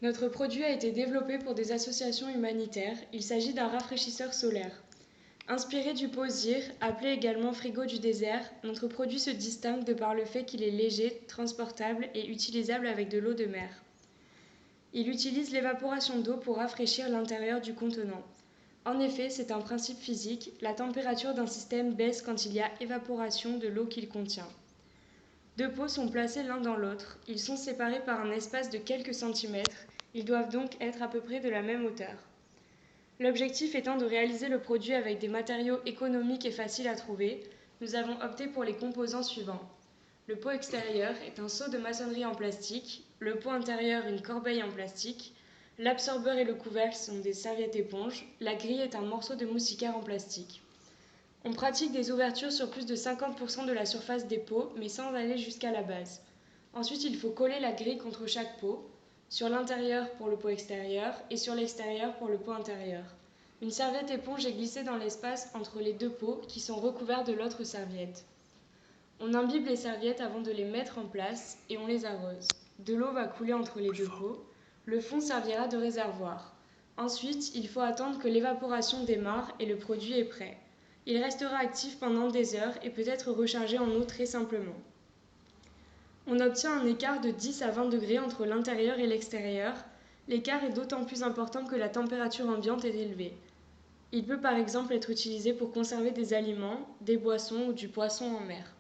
Notre produit a été développé pour des associations humanitaires. Il s'agit d'un rafraîchisseur solaire. Inspiré du pot ZIR, appelé également frigo du désert, notre produit se distingue de par le fait qu'il est léger, transportable et utilisable avec de l'eau de mer. Il utilise l'évaporation d'eau pour rafraîchir l'intérieur du contenant. En effet, c'est un principe physique, la température d'un système baisse quand il y a évaporation de l'eau qu'il contient. Deux pots sont placés l'un dans l'autre, ils sont séparés par un espace de quelques centimètres, ils doivent donc être à peu près de la même hauteur. L'objectif étant de réaliser le produit avec des matériaux économiques et faciles à trouver, nous avons opté pour les composants suivants. Le pot extérieur est un seau de maçonnerie en plastique, le pot intérieur une corbeille en plastique, l'absorbeur et le couvercle sont des serviettes éponges, la grille est un morceau de moustiquaire en plastique. On pratique des ouvertures sur plus de 50% de la surface des pots, mais sans aller jusqu'à la base. Ensuite, il faut coller la grille contre chaque pot, sur l'intérieur pour le pot extérieur et sur l'extérieur pour le pot intérieur. Une serviette éponge est glissée dans l'espace entre les deux pots qui sont recouverts de l'autre serviette. On imbibe les serviettes avant de les mettre en place et on les arrose. De l'eau va couler entre les deux pots. Le fond servira de réservoir. Ensuite, il faut attendre que l'évaporation démarre et le produit est prêt. Il restera actif pendant des heures et peut être rechargé en eau très simplement. On obtient un écart de 10 à 20 degrés entre l'intérieur et l'extérieur. L'écart est d'autant plus important que la température ambiante est élevée. Il peut par exemple être utilisé pour conserver des aliments, des boissons ou du poisson en mer.